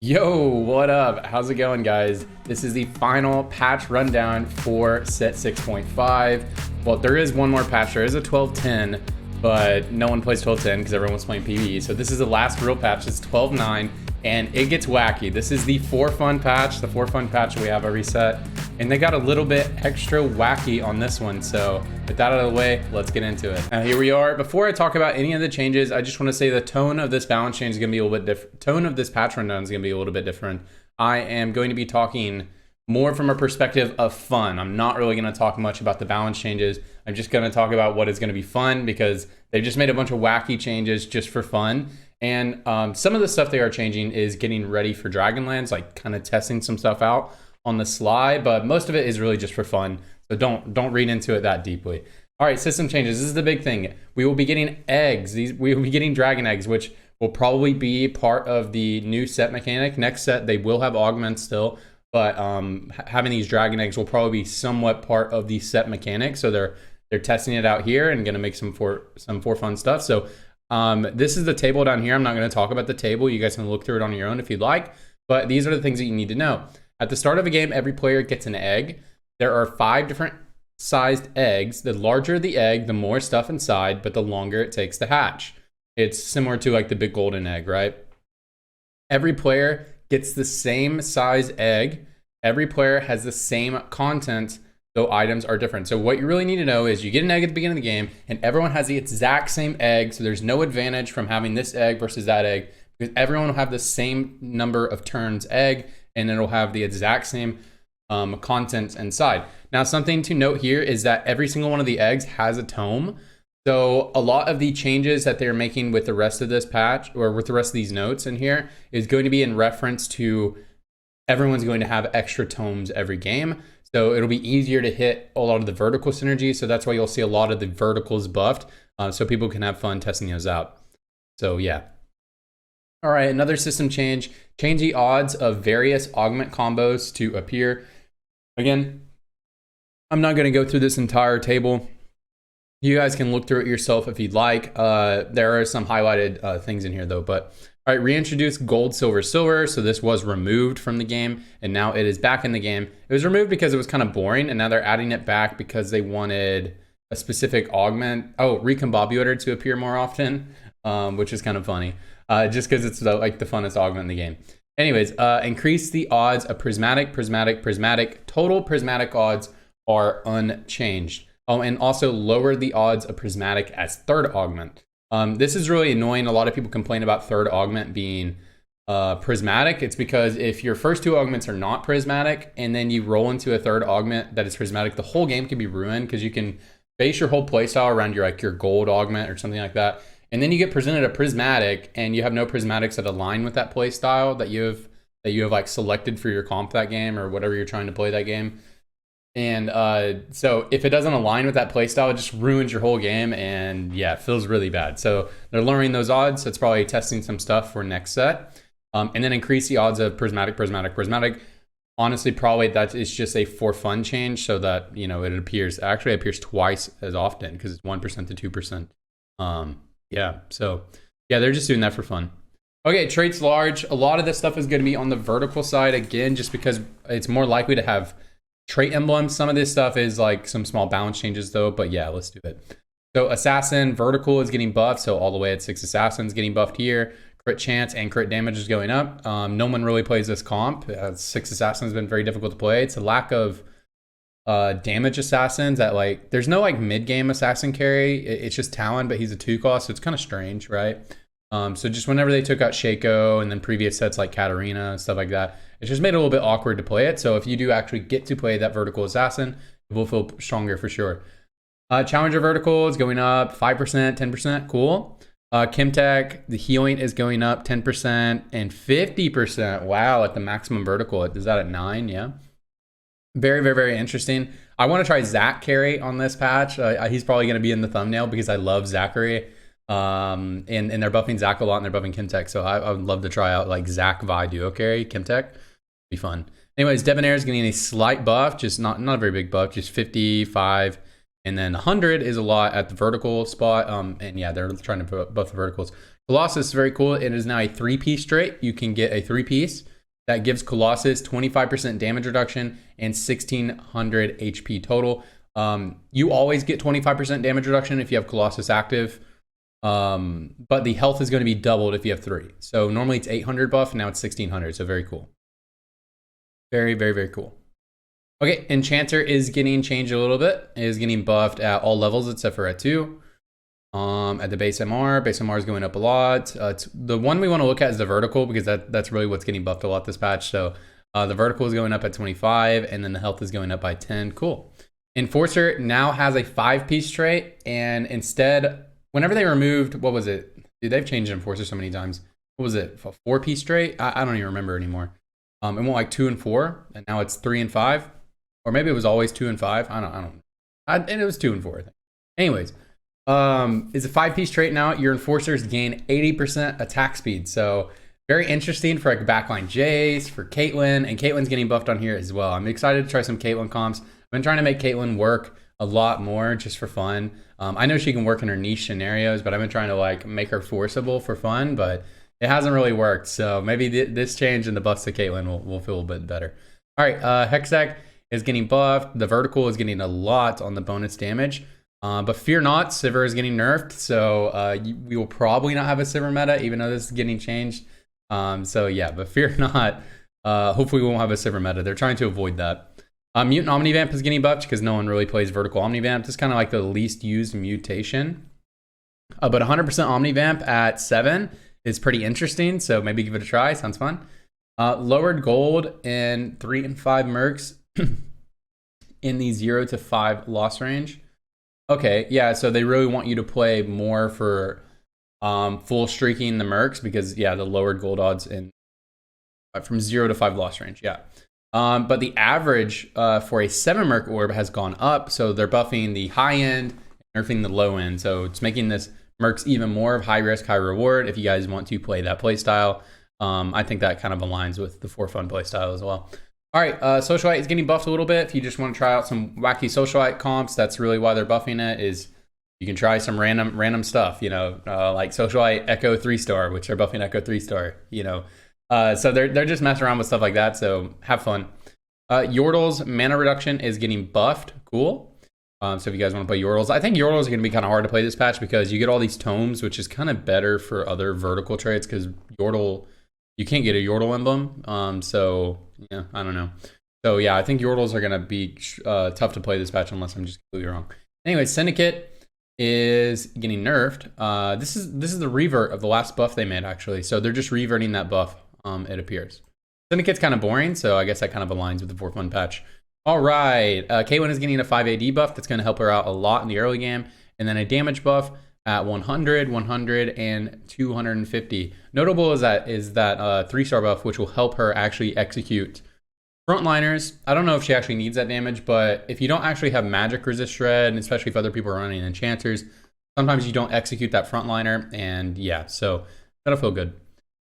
Yo, what up? How's it going, guys? This is the final patch rundown for set 6.5. Well, there is one more patch. There is a 12.10, but no one plays 12.10 because everyone's playing PvE. So this is the last real patch. It's 12.9, and it gets wacky. This is the for fun patch, we have every set. And they got a little bit extra wacky on this one. So with that out of the way, let's get into it. Now here we are. Before I talk about any of the changes, I just want to say the tone of this balance change is going to be a little bit different. Tone of this patch rundown is going to be a little bit different. I am going to be talking more from a perspective of fun. I'm not really going to talk much about the balance changes. I'm just going to talk about what is going to be fun because they've just made a bunch of wacky changes just for fun. And some of the stuff they are changing is getting ready for Dragonlands, like kind of testing some stuff out on the sly, but most of it is really just for fun. So don't read into it that deeply. All right, system changes. This is the big thing. We will be getting eggs. We will be getting dragon eggs, which will probably be part of the new set mechanic. Next set, they will have augments still, but having these dragon eggs will probably be somewhat part of the set mechanic. So they're testing it out here and gonna make some for fun stuff. So this is the table down here. I'm not gonna talk about the table. You guys can look through it on your own if you'd like, but these are the things that you need to know. At the start of a game, every player gets an egg. There are 5 different sized eggs. The larger the egg, the more stuff inside, but the longer it takes to hatch. It's similar to like the big golden egg, right? Every player gets the same size egg. Every player has the same content, though items are different. So what you really need to know is you get an egg at the beginning of the game and everyone has the exact same egg. So there's no advantage from having this egg versus that egg because everyone will have the same number of turns egg and it'll have the exact same contents inside. Now, something to note here is that every single one of the eggs has a tome. So a lot of the changes that they're making with the rest of this patch or with the rest of these notes in here is going to be in reference to everyone's going to have extra tomes every game. So it'll be easier to hit a lot of the vertical synergy. So that's why you'll see a lot of the verticals buffed so people can have fun testing those out. So yeah. All right, another system change. Change the odds of various augment combos to appear. Again, I'm not going to go through this entire table. You guys can look through it yourself if you'd like. There are some highlighted things in here though. But all right, reintroduce gold, silver, silver. So this was removed from the game and now it is back in the game. It was removed because it was kind of boring and now they're adding it back because they wanted a specific augment. Oh, recombobulator to appear more often, which is kind of funny. Just because it's like the funnest augment in the game. Anyways, increase the odds of prismatic. Total prismatic odds are unchanged. Oh, and also lower the odds of prismatic as third augment. This is really annoying. A lot of people complain about third augment being prismatic. It's because if your first 2 augments are not prismatic and then you roll into a third augment that is prismatic, the whole game can be ruined because you can base your whole playstyle around your gold augment or something like that. And then you get presented a prismatic and you have no prismatics that align with that play style that you have like selected for your comp that game or whatever you're trying to play that game. And so if it doesn't align with that play style, it just ruins your whole game and yeah, it feels really bad. So they're lowering those odds. So it's probably testing some stuff for next set. And then increase the odds of prismatic. Honestly, probably that is just a for fun change so that, you know, it appears twice as often because it's 1% to 2%. Yeah, so yeah, they're just doing that for fun. Okay, traits large. A lot of this stuff is going to be on the vertical side again, just because it's more likely to have trait emblems. Some of this stuff is like some small balance changes though, but yeah, let's do it. So assassin vertical is getting buffed. So all the way at 6 assassins getting buffed here. Crit chance and crit damage is going up. No one really plays this comp. 6 assassins has been very difficult to play. It's a lack of damage assassins that like there's no like mid-game assassin carry. It's just Talon, but he's a 2 cost, so it's kind of strange, right? So just whenever they took out Shaco and then previous sets like Katarina and stuff like that, it just made it a little bit awkward to play it. So if you do actually get to play that vertical assassin, it will feel stronger for sure. Challenger vertical is going up 5%, 10%, cool. Kimtech, the healing is going up 10% and 50%. Wow, at the maximum vertical. Is that at 9? Yeah. Very, very, very interesting. I want to try Zach carry on this patch. He's probably going to be in the thumbnail because I love Zachary. And they're buffing Zach a lot and they're buffing Kimtech. So I would love to try out like Zach Vi duo carry Kimtech. Be fun. Anyways, Debonair is getting a slight buff, just not a very big buff, just 55. And then 100 is a lot at the vertical spot. And yeah, they're trying to buff the verticals. Colossus is very cool. It is now a 3-piece trait. You can get a 3-piece that gives Colossus 25% damage reduction and 1600 HP total. You always get 25% damage reduction if you have Colossus active, but the health is going to be doubled if you have 3. So normally it's 800 buff, and now it's 1600. So very cool. Very, very, very cool. Okay, Enchanter is getting changed a little bit. It is getting buffed at all levels except for at 2. At the base MR is going up a lot. The one we want to look at is the vertical, because that's really what's getting buffed a lot this patch. So the vertical is going up at 25, and then the health is going up by 10. Cool. Enforcer now has a 5-piece trait, and instead, whenever they removed, what was it? Dude, they've changed Enforcer so many times. What was it? A 4-piece trait? I don't even remember anymore. It went like 2 and 4, and now it's 3 and 5, or maybe it was always 2 and 5. I don't know. And it was 2 and 4, I think. Anyways. It's a 5-piece trait now. Your enforcers gain 80% attack speed. So very interesting for like backline Jace, for Caitlyn, and Caitlyn's getting buffed on here as well. I'm excited to try some Caitlyn comps. I've been trying to make Caitlyn work a lot more just for fun. I know she can work in her niche scenarios, but I've been trying to like make her forceable for fun, but it hasn't really worked. So maybe this change in the buffs to Caitlyn will feel a bit better. All right, Hextech is getting buffed. The vertical is getting a lot on the bonus damage. But fear not, Sivir is getting nerfed, so we will probably not have a Sivir meta, even though this is getting changed. So yeah, but fear not. Hopefully we won't have a Sivir meta. They're trying to avoid that. Mutant Omnivamp is getting buffed because no one really plays vertical Omnivamp. It's kind of like the least used mutation. But 100% Omnivamp at 7 is pretty interesting, so maybe give it a try. Sounds fun. Lowered gold in 3 and 5 mercs in the 0 to 5 loss range. Okay, yeah, so they really want you to play more for full streaking the mercs, because yeah, the lowered gold odds in from 0 to 5 loss range, yeah. But the average for a 7 merc orb has gone up, so they're buffing the high end and nerfing the low end, so it's making this mercs even more of high risk, high reward if you guys want to play that playstyle. I think that kind of aligns with the for fun playstyle as well. All right, Socialite is getting buffed a little bit. If you just want to try out some wacky Socialite comps, that's really why they're buffing it, is you can try some random stuff, you know, like Socialite Echo 3-star, which they're buffing Echo 3-star, you know. So they're just messing around with stuff like that, so have fun. Yordle's mana reduction is getting buffed. Cool. So if you guys want to play Yordles, I think Yordles are going to be kind of hard to play this patch because you get all these tomes, which is kind of better for other vertical traits, because Yordle, you can't get a Yordle emblem. So yeah, I don't know. So yeah, I think Yordles are gonna be tough to play this patch unless I'm just completely wrong. Anyway, Syndicate is getting nerfed. This is the revert of the last buff they made, actually. So they're just reverting that buff. It appears. Syndicate's kind of boring, so I guess that kind of aligns with the 4.1 patch. All right, Caitlyn is getting a 5 AD buff. That's gonna help her out a lot in the early game, and then a damage buff at 100, 100, and 250. Notable is that 3-star buff, which will help her actually execute frontliners. I don't know if she actually needs that damage, but if you don't actually have magic resist shred, and especially if other people are running enchanters, sometimes you don't execute that frontliner, and yeah, so that'll feel good.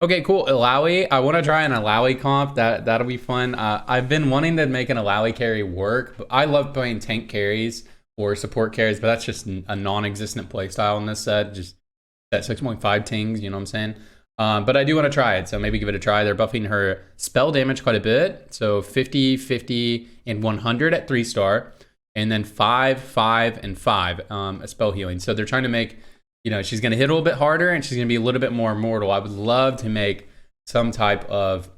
Okay, cool. Illaoi. I want to try an Illaoi comp. That'll be fun. I've been wanting to make an Illaoi carry work, but I love playing tank carries or support carries, but that's just a non-existent playstyle in this set. Just that 6.5 tings, you know what I'm saying? But I do want to try it, so maybe give it a try. They're buffing her spell damage quite a bit. So 50, 50, and 100 at 3-star, and then 5, 5, and 5 a spell healing. So they're trying to make, you know, she's going to hit a little bit harder, and she's going to be a little bit more immortal. I would love to make some type of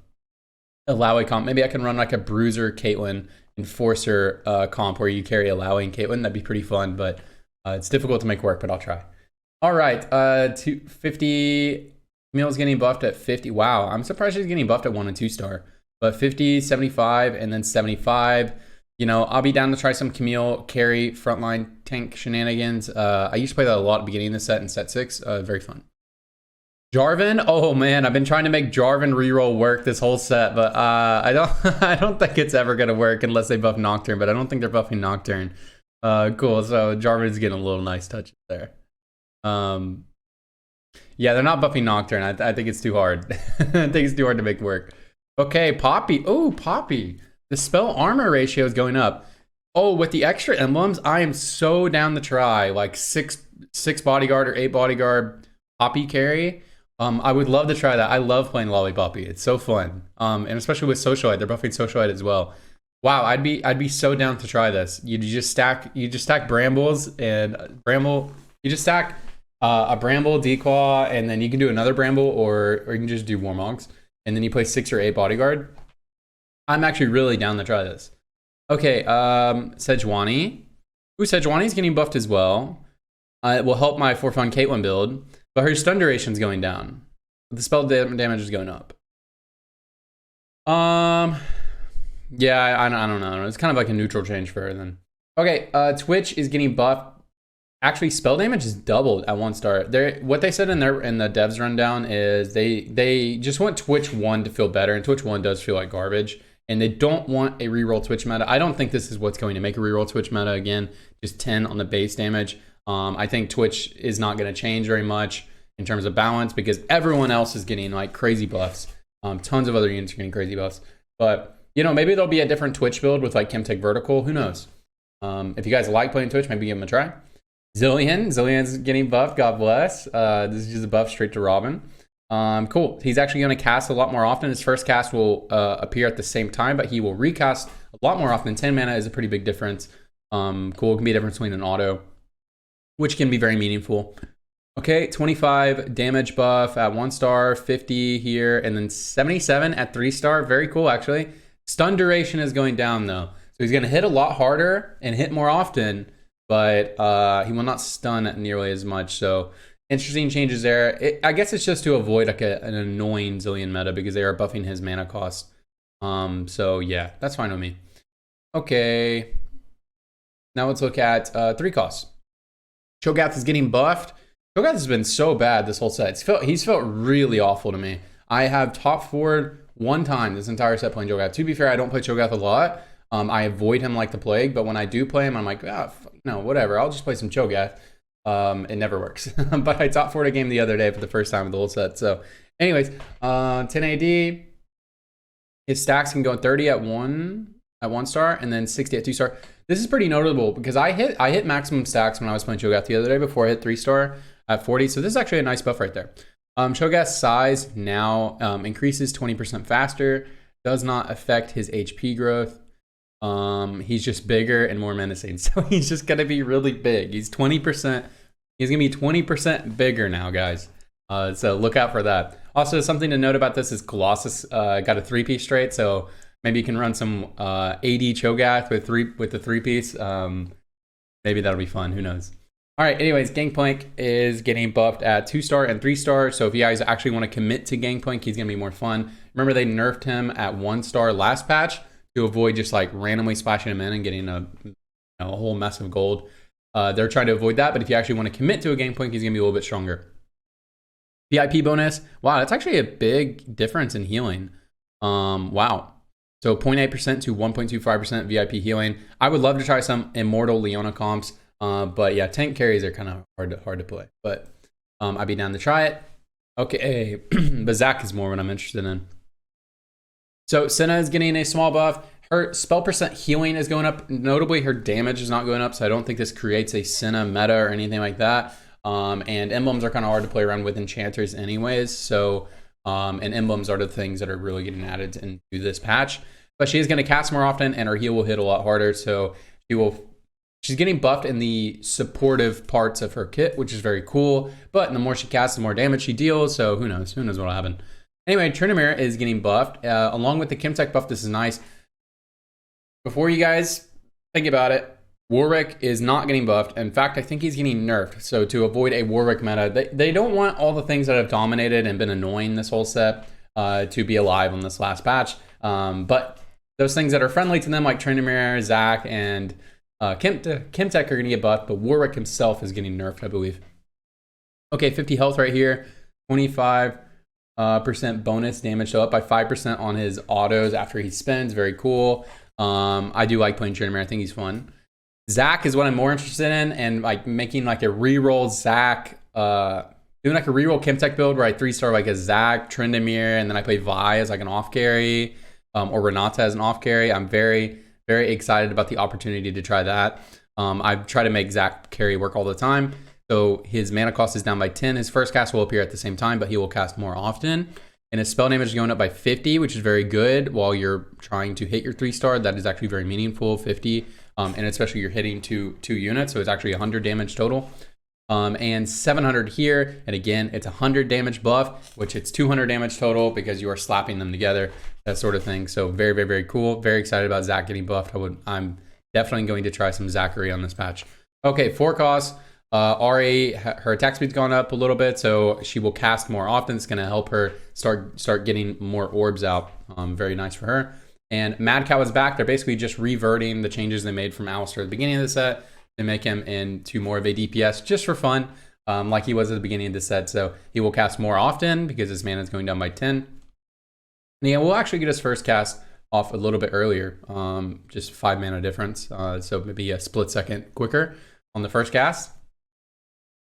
Illaoi comp. Maybe I can run like a Bruiser Caitlyn Enforcer comp where you carry Illaoi and Caitlyn. That'd be pretty fun, but it's difficult to make work, but I'll try. All right, 50 Camille's getting buffed at 50. Wow, I'm surprised she's getting buffed at 1 and 2-star. But 50, 75, and then 75. You know, I'll be down to try some Camille carry frontline tank shenanigans. I used to play that a lot at the beginning of the set in set 6. Very fun. Jarvan, oh man, I've been trying to make Jarvan reroll work this whole set, but I don't think it's ever gonna work unless they buff Nocturne. But I don't think they're buffing Nocturne. Cool. So Jarvan's getting a little nice touches there. Yeah, they're not buffing Nocturne. I think it's too hard. I think it's too hard to make work. Okay, Poppy. Oh, Poppy. The spell armor ratio is going up. Oh, with the extra emblems, I am so down to try like 6 bodyguard or 8 bodyguard Poppy carry. I would love to try that. I love playing Lollipoppy. It's so fun. And especially with Socialite, they're buffing Socialite as well. Wow, I'd be so down to try this. You just stack Brambles and Bramble. You just stack a Bramble, Dequaw, and then you can do another Bramble, or you can just do Warmogs, and then you play 6 or 8 Bodyguard. I'm actually really down to try this. Okay, Sejuani. Ooh, Sejuani's getting buffed as well. It will help my For Fun Caitlyn build, but her stun duration's going down. The spell damage is going up. Yeah, I don't know. It's kind of like a neutral change for her then. Okay, Twitch is getting buffed. Actually, spell damage is doubled at 1 star. What they said in the devs rundown is they just want Twitch 1 to feel better, and Twitch 1 does feel like garbage. And they don't want a reroll Twitch meta. I don't think this is what's going to make a reroll Twitch meta again. Just 10 on the base damage. I think Twitch is not going to change very much in terms of balance because everyone else is getting like crazy buffs. Tons of other units are getting crazy buffs. But you know, maybe there'll be a different Twitch build with like Chemtech Vertical. Who knows? If you guys like playing Twitch, maybe give them a try. Zillion's getting buffed. God bless. This is just a buff straight to Robin. Cool. He's actually going to cast a lot more often. His first cast will appear at the same time, but he will recast a lot more often. 10 mana is a pretty big difference. Cool. It can be a difference between an auto, which can be very meaningful. Okay, 25 damage buff at 1 star, 50 here, and then 77 at 3 star. Very cool, actually. Stun duration is going down, though. So he's going to hit a lot harder and hit more often, but he will not stun nearly as much. So interesting changes there. I guess it's just to avoid like an annoying Zillion meta because they are buffing his mana cost. So yeah, that's fine with me. Okay. Now let's look at 3 costs. Cho'Gath is getting buffed. Cho'Gath has been so bad this whole set. He's felt really awful to me. I have top forward 1 time this entire set playing Cho'Gath. To be fair, I don't play Cho'Gath a lot. I avoid him like the plague, but when I do play him, I'm like, no, whatever. I'll just play some Cho'Gath. It never works. But I top forward a game the other day for the first time with the whole set. So anyways, 10 AD. His stacks can go 30 at 1 star and then 60 at 2 star. This is pretty notable because I hit maximum stacks when I was playing Cho'Gath the other day before I hit 3 star at 40. So this is actually a nice buff right there. Cho'Gath's size now increases 20% faster. Does not affect his HP growth. He's just bigger and more menacing. So he's just going to be really big. He's 20%. He's going to be 20% bigger now, guys. So look out for that. Also, something to note about this is Colossus got a 3-piece straight. So maybe you can run some AD Cho'Gath with the 3-piece. Maybe that'll be fun. Who knows? All right. Anyways, Gangplank is getting buffed at 2 star and 3 star. So if you guys actually want to commit to Gangplank, he's going to be more fun. Remember, they nerfed him at 1 star last patch to avoid just like randomly splashing him in and getting a whole mess of gold. They're trying to avoid that. But if you actually want to commit to a Gangplank, he's going to be a little bit stronger. VIP bonus. Wow, that's actually a big difference in healing. Wow. So 0.8% to 1.25% VIP healing. I would love to try some Immortal Leona comps. But yeah, tank carries are kind of hard to play. But I'd be down to try it. Okay, but Zach is more what I'm interested in. So Senna is getting a small buff. Her spell percent healing is going up. Notably, her damage is not going up. So I don't think this creates a Senna meta or anything like that. And emblems are kind of hard to play around with enchanters anyways. So, and emblems are the things that are really getting added into this patch. But she is going to cast more often and her heal will hit a lot harder. So she's getting buffed in the supportive parts of her kit, which is very cool. But the more she casts, the more damage she deals. So who knows? Who knows what will happen? Anyway, Tryndamere is getting buffed. Along with the Chemtech buff, this is nice. Before you guys think about it, Warwick is not getting buffed. In fact, I think he's getting nerfed. So to avoid a Warwick meta, they don't want all the things that have dominated and been annoying this whole set to be alive on this last patch. But those things that are friendly to them, like Tryndamere, Zac, and Chemtech are going to get buffed, but Warwick himself is getting nerfed, I believe. Okay, 50 health right here. 25% bonus damage, so up by 5% on his autos after he spins. Very cool. I do like playing Tryndamere. I think he's fun. Zac is what I'm more interested in, and like making like a reroll Zac, doing like a reroll Chemtech build where I 3-star like a Zac, Tryndamere, and then I play Vi as like an off carry, or Renata as an off carry. I'm very excited about the opportunity to try that. I try to make Zac carry work all the time. So his mana cost is down by 10. His first cast will appear at the same time, but he will cast more often. And his spell damage is going up by 50, which is very good while you're trying to hit your 3-star. That is actually very meaningful, 50. And especially you're hitting two units, so it's actually 100 damage total. And 700 here, and again, it's 100 damage buff, which it's 200 damage total because you are slapping them together, that sort of thing. So very, very, very cool. Very excited about Zach getting buffed. I'm definitely going to try some Zachary on this patch. Okay, 4 costs. RA, her attack speed's gone up a little bit, so she will cast more often. It's going to help her start getting more orbs out. Very nice for her. And Mad Cow is back. They're basically just reverting the changes they made from Alistair at the beginning of the set. They make him into more of a DPS just for fun, like he was at the beginning of the set. So he will cast more often because his mana is going down by 10. And yeah, we'll actually get his first cast off a little bit earlier, just 5 mana difference. So maybe a split second quicker on the first cast.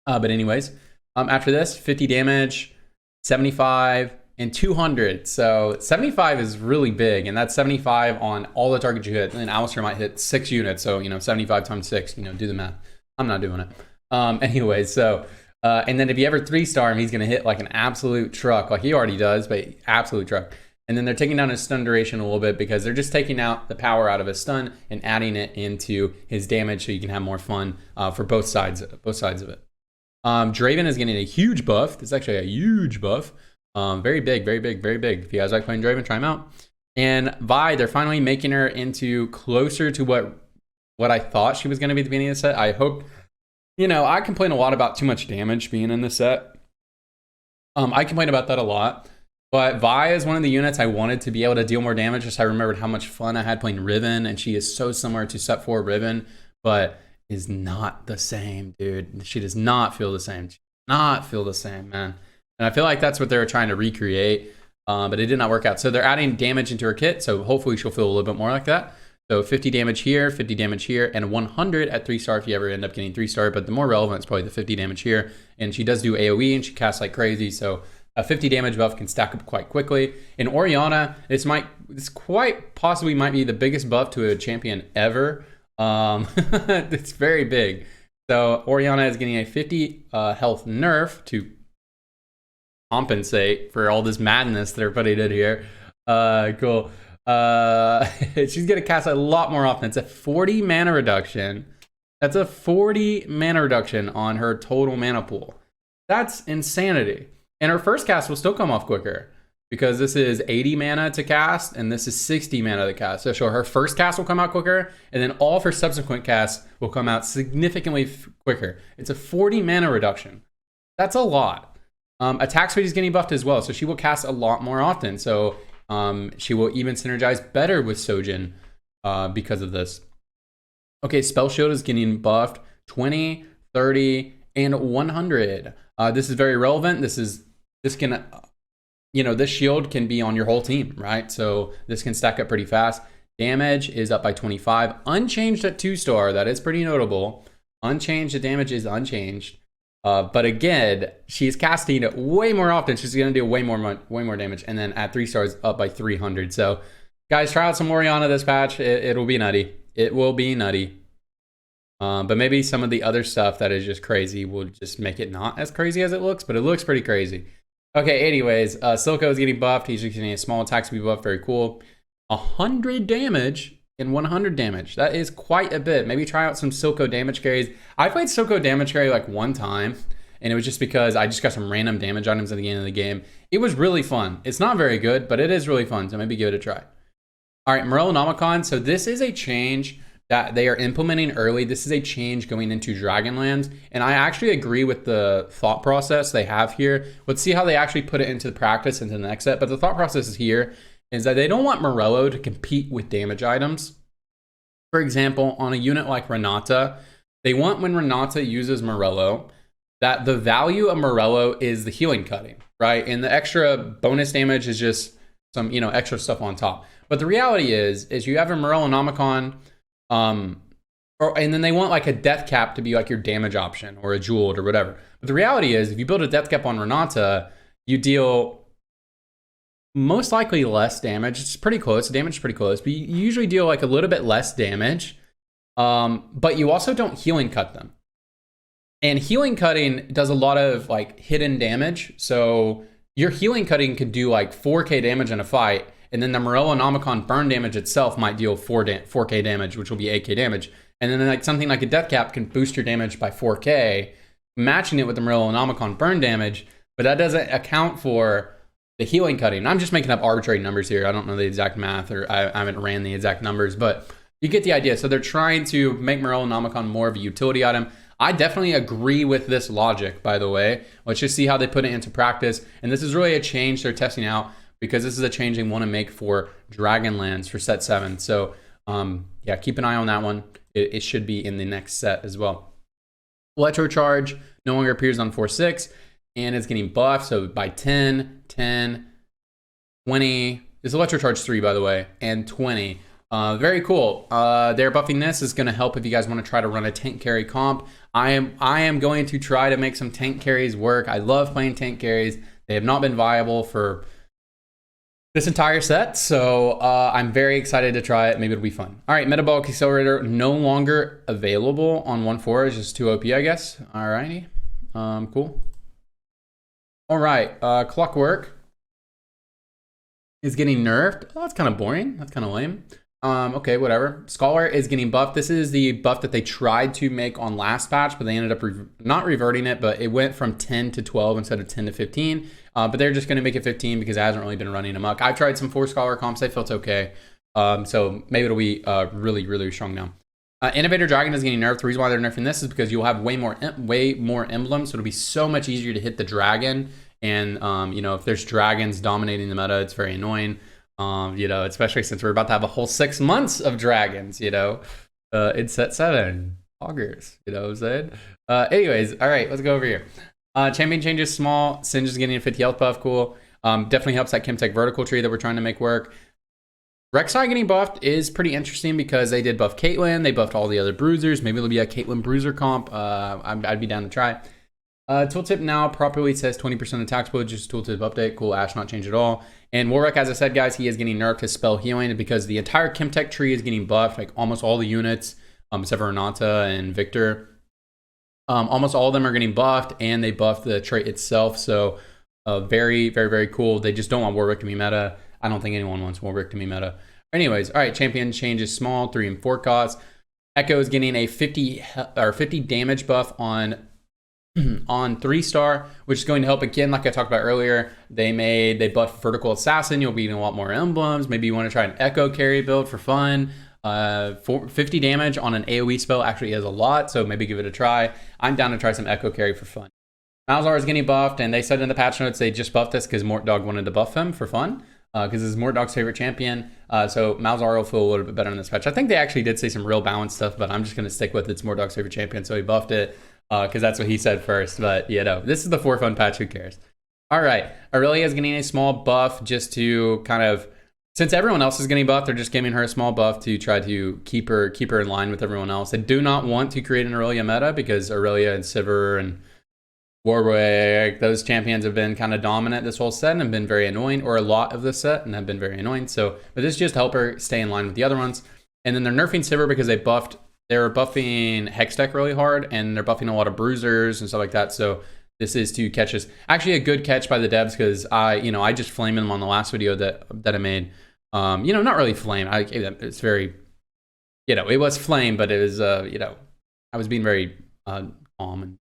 But anyways, after this, 50 damage, 75, and 200. So 75 is really big, and that's 75 on all the targets you hit. And then Alistair might hit 6 units, so 75 times 6. Do the math. I'm not doing it. Anyways, so and then if you ever 3-star him, he's gonna hit like an absolute truck, like he already does, but absolute truck. And then they're taking down his stun duration a little bit because they're just taking out the power out of his stun and adding it into his damage, so you can have more fun for both sides of it. Draven is getting a huge buff. This is actually a huge buff. Very big, very big, very big. If you guys like playing Draven, try him out. And Vi, they're finally making her into closer to what I thought she was going to be at the beginning of the set. I hope, I complain a lot about too much damage being in the set. I complain about that a lot. But Vi is one of the units I wanted to be able to deal more damage. Just I remembered how much fun I had playing Riven, and she is so similar to set 4 Riven, but is not the same, dude. She does not feel the same. She does not feel the same, man. And I feel like that's what they were trying to recreate, but it did not work out. So they're adding damage into her kit, so hopefully she'll feel a little bit more like that. So 50 damage here, 50 damage here, and 100 at 3-star if you ever end up getting 3-star, but the more relevant is probably the 50 damage here. And she does do AoE, and she casts like crazy, so a 50 damage buff can stack up quite quickly. In Orianna, this quite possibly might be the biggest buff to a champion ever. It's very big. So Orianna is getting a 50 health nerf to compensate for all this madness they're putting in here. Cool. She's gonna cast a lot more often. It's a 40 mana reduction. That's a 40 mana reduction on her total mana pool. That's insanity. And her first cast will still come off quicker because this is 80 mana to cast and this is 60 mana to cast. So sure, her first cast will come out quicker, and then all of her subsequent casts will come out significantly quicker. It's a 40 mana reduction. That's a lot. Attack speed is getting buffed as well, so she will cast a lot more often. So she will even synergize better with Sojin because of this. Okay, Spell Shield is getting buffed 20, 30, and 100. This is very relevant. This shield can be on your whole team, right? So this can stack up pretty fast. Damage is up by 25. Unchanged at 2-star. That is pretty notable. Unchanged, the damage is unchanged. But again, she's casting it way more often. She's going to do way more damage. And then at 3 stars, up by 300. So guys, try out some Orianna this patch. It'll be nutty. It will be nutty. But maybe some of the other stuff that is just crazy will just make it not as crazy as it looks, but it looks pretty crazy. Okay, anyways, Silco is getting buffed. He's getting a small attack speed buff. Very cool. 100 damage and 100 damage. That is quite a bit. Maybe try out some Silco damage carries. I played Silco damage carry like one time, and it was just because I just got some random damage items at the end of the game. It was really fun. It's not very good, but it is really fun, so maybe give it a try. All right, Morellonomicon. So this is a change that they are implementing early. This is a change going into Dragonlands, and I actually agree with the thought process they have here. Let's see how they actually put it into practice into the next set, but the thought process is here is that they don't want Morello to compete with damage items. For example, on a unit like Renata, they want when Renata uses Morello, that the value of Morello is the healing cutting, right? And the extra bonus damage is just some, extra stuff on top. But the reality is you have a Morellonomicon, and then they want like a death cap to be like your damage option or a jeweled or whatever. But the reality is if you build a death cap on Renata, you deal most likely less damage. It's pretty close. The damage is pretty close, but you usually deal like a little bit less damage. But you also don't healing cut them. And healing cutting does a lot of like hidden damage. So your healing cutting could do like 4K damage in a fight, and then the Morellonomicon burn damage itself might deal 4K damage, which will be 8K damage. And then like something like a Death Cap can boost your damage by 4K, matching it with the Morellonomicon burn damage, but that doesn't account for the healing cutting. I'm just making up arbitrary numbers here. I don't know the exact math, or I haven't ran the exact numbers, but you get the idea. So they're trying to make Morellonomicon more of a utility item. I definitely agree with this logic, by the way. Let's just see how they put it into practice. And this is really a change they're testing out, because this is a change they want to make for Dragonlands for set 7. So yeah, keep an eye on that one. It should be in the next set as well. Electrocharge no longer appears on 4/6, and it's getting buffed. So by 10, 10, 20. This is Electrocharge 3, by the way, and 20. Very cool. They're buffing this. Is going to help if you guys want to try to run a tank carry comp. I am going to try to make some tank carries work. I love playing tank carries. They have not been viable for this entire set, so I'm very excited to try it. Maybe it'll be fun. All right, Metabolic Accelerator no longer available on 1/4. It's just too OP, I guess. All righty. Cool. All right, Clockwork is getting nerfed. Oh, that's kind of boring. That's kind of lame. Okay, whatever. Scholar is getting buffed. This is the buff that they tried to make on last patch, but they ended up not reverting it, but it went from 10 to 12 instead of 10 to 15. But they're just going to make it 15 because it hasn't really been running amok. I've tried some 4 Scholar comps. They felt okay. So maybe it'll be really, really strong now. Innovator Dragon is getting nerfed. The reason why they're nerfing this is because you'll have way more emblems, so it'll be so much easier to hit the dragon. And, you know, if there's dragons dominating the meta, it's very annoying. You know, especially since we're about to have a whole 6 months of dragons, you know, in set 7. Augers, you know what I'm saying? Anyways, all right, let's go over here. Champion changes small. Singe is getting a 50 health buff. Cool. Definitely helps that Chemtech vertical tree that we're trying to make work. Rek'Sai getting buffed is pretty interesting because they did buff Caitlyn. They buffed all the other bruisers. Maybe it'll be a Caitlyn bruiser comp. I'd be down to try. Tooltip now properly says 20% attack speed, just tooltip update. Cool. Ash not changed at all. And Warwick, as I said, guys, he is getting nerfed his spell healing because the entire Chemtech tree is getting buffed. Like almost all the units, except for Renata and Victor. Almost all of them are getting buffed, and they buffed the trait itself. So very, very, very cool. They just don't want Warwick to be meta. I don't think anyone wants Warwick to be meta. Anyways, all right, champion changes small, 3 and 4 costs. Echo is getting a 50 damage buff on 3-star, which is going to help again, like I talked about earlier. They buffed Vertical Assassin. You'll be getting a lot more emblems. Maybe you want to try an Echo carry build for fun. 50 damage on an AoE spell actually is a lot, so maybe give it a try. I'm down to try some Echo carry for fun. Malzahar is getting buffed, and they said in the patch notes they just buffed this because Mortdog wanted to buff him for fun, because it's Mortdog's favorite champion. So Malzahar will feel a little bit better in this patch. I think they actually did say some real balance stuff, but I'm just going to stick with it's Mortdog's favorite champion, so he buffed it because that's what he said first. But, you know, this is the for fun patch. Who cares? All right. Aurelia is getting a small buff just to kind of, since everyone else is getting buffed, they're just giving her a small buff to try to keep her in line with everyone else. They do not want to create an Aurelia meta because Aurelia and Sivir and Warwick, those champions have been kind of dominant this whole set and have been very annoying, or a lot of this set, and have been very annoying. So, but this just help her stay in line with the other ones. And then they're nerfing Sivir because they were buffing Hextech really hard, and they're buffing a lot of bruisers and stuff like that. So this is to catch us. Actually, a good catch by the devs because I just flamed them on the last video that I made. Not really flame. It's very, it was flame, but it was, I was being very calm and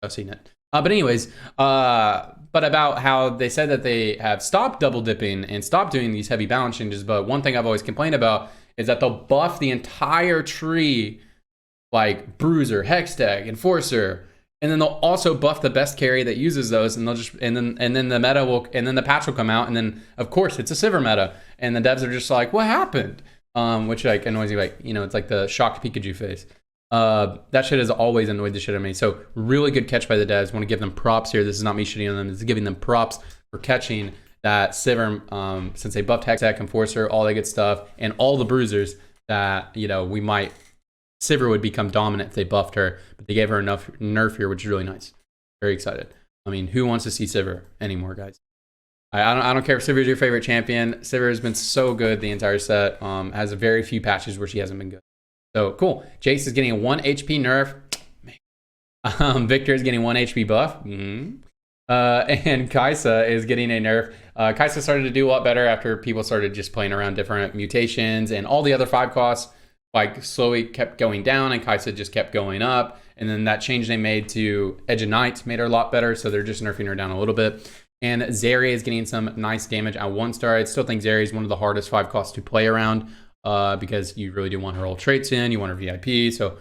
discussing it. But anyways, but about how they said that they have stopped double dipping and stopped doing these heavy balance changes. But one thing I've always complained about is that they'll buff the entire tree, like Bruiser, Hextech, Enforcer, and then they'll also buff the best carry that uses those, and they'll just and then the meta will, and then the patch will come out, and then of course it's a Sivir meta, and the devs are just like, what happened? Which like annoys you, like it's like the shocked Pikachu face. That shit has always annoyed the shit out of me. So really good catch by the devs. Want to give them props here. This is not me shitting on them. This is giving them props for catching that Sivir, since they buffed Hextech, Enforcer, all that good stuff, and all the bruisers that Sivir would become dominant if they buffed her, but they gave her enough nerf here, which is really nice. Very excited. I mean, who wants to see Sivir anymore, guys? I don't care if Sivir is your favorite champion. Sivir has been so good the entire set. Has very few patches where she hasn't been good. So cool. Jace is getting a 1 HP nerf. Man. Victor is getting 1 HP buff. And Kaisa is getting a nerf. Kaisa started to do a lot better after people started just playing around different mutations, and all the other 5 costs like slowly kept going down, and Kaisa just kept going up. And then that change they made to Edge of Night made her a lot better, so they're just nerfing her down a little bit. And Zeri is getting some nice damage at 1 star. I still think Zeri is one of the hardest 5 costs to play around because you really do want her old traits in, you want her VIP, so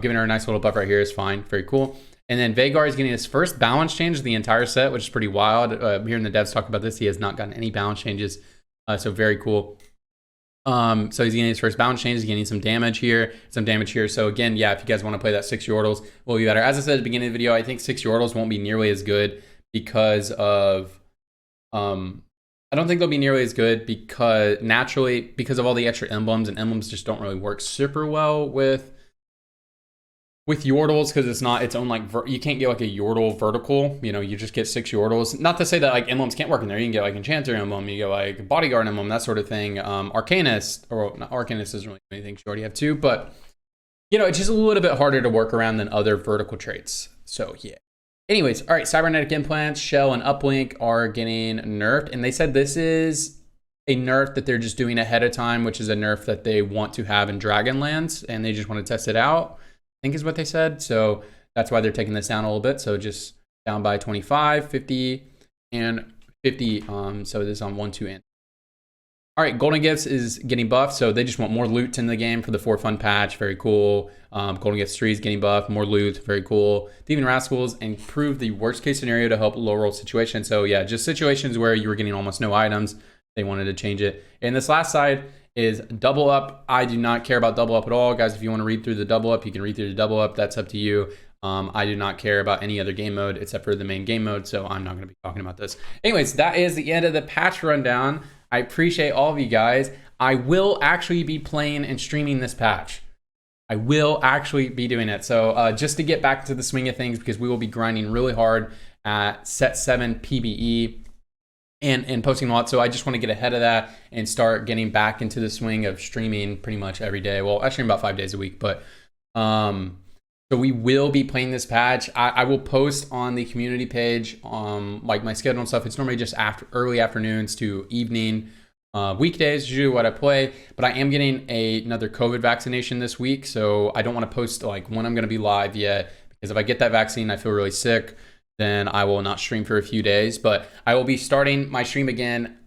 giving her a nice little buff right here is fine, very cool. And then Vhagar is getting his first balance change of the entire set, which is pretty wild. Hearing the devs talk about this, he has not gotten any balance changes, so very cool. So he's getting his first balance change. He's getting some damage here, So again, yeah, if you guys want to play that 6 Yordles, will be better. As I said at the beginning of the video, I think 6 Yordles won't be nearly as good because of, I don't think they'll be nearly as good because of all the extra emblems, and emblems just don't really work super well with Yordles because it's not its own, like, you can't get like a Yordle vertical, you know, you just get 6 Yordles. Not to say that like emblems can't work in there. You can get like Enchanter emblem, you get like Bodyguard emblem, that sort of thing. Arcanist, or not, Arcanist isn't really anything, you already have 2, but you know, it's just a little bit harder to work around than other vertical traits. So yeah. Anyways, all right, cybernetic implants, shell and uplink are getting nerfed, and they said this is a nerf that they're just doing ahead of time, which is a nerf that they want to have in Dragonlance, and they just want to test it out, I think is what they said. So that's why they're taking this down a little bit. So just down by 25, 50, and 50. So this is on 1, 2, and. All right, Golden Gifts is getting buffed. So they just want more loot in the game for the 4 Fun patch. Very cool. Golden Gifts 3 is getting buffed. More loot. Very cool. Thieving Rascals improve the worst case scenario to help low roll situations. So yeah, just situations where you were getting almost no items. They wanted to change it. And this last side is double up. I do not care about double up at all. Guys, if you want to read through the double up, you can read through the double up. That's up to you. I do not care about any other game mode except for the main game mode, so I'm not going to be talking about this. Anyways, that is the end of the patch rundown. I appreciate all of you guys. I will actually be playing and streaming this patch. I will actually be doing it. So just to get back to the swing of things, because we will be grinding really hard at set 7 PBE. And posting a lot, so I just want to get ahead of that and start getting back into the swing of streaming pretty much every day. Well, I stream about 5 days a week, but so we will be playing this patch. I will post on the community page like my schedule and stuff. It's normally just early afternoons to evening weekdays, usually what I play, but I am getting another COVID vaccination this week, so I don't want to post like when I'm going to be live yet, because if I get that vaccine, I feel really sick. Then I will not stream for a few days, but I will be starting my stream again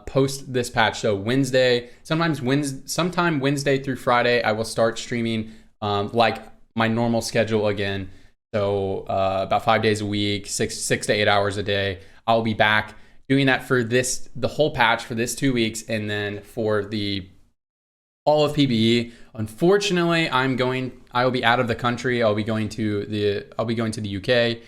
post this patch. So Wednesday, sometime Wednesday through Friday, I will start streaming like my normal schedule again. So about 5 days a week, 6 to 8 hours a day. I'll be back doing that for the whole patch for this 2 weeks, and then for all of PBE. Unfortunately, I will be out of the country. I'll be going to the UK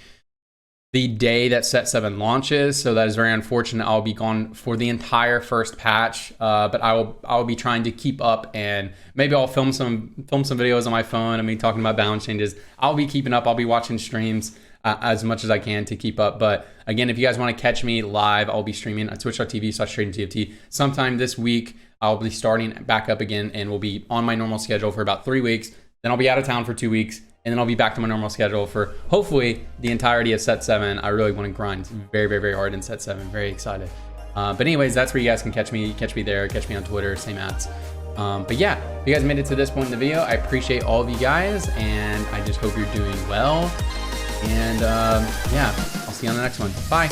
the day that set 7 launches, so that is very unfortunate. I'll be gone for the entire first patch, but I'll be trying to keep up, and maybe I'll film some videos on my phone. I mean, talking about balance changes. I'll be keeping up. I'll be watching streams as much as I can to keep up. But again, if you guys want to catch me live, I'll be streaming at twitch.tv/TradingTFT. Sometime this week, I'll be starting back up again, and we'll be on my normal schedule for about 3 weeks. Then I'll be out of town for 2 weeks. And then I'll be back to my normal schedule for hopefully the entirety of set 7. I really want to grind very, very, very hard in set 7. Very excited. But anyways, that's where you guys can catch me. Catch me there. Catch me on Twitter. Same ads. But yeah, if you guys made it to this point in the video, I appreciate all of you guys, and I just hope you're doing well. And yeah, I'll see you on the next one. Bye.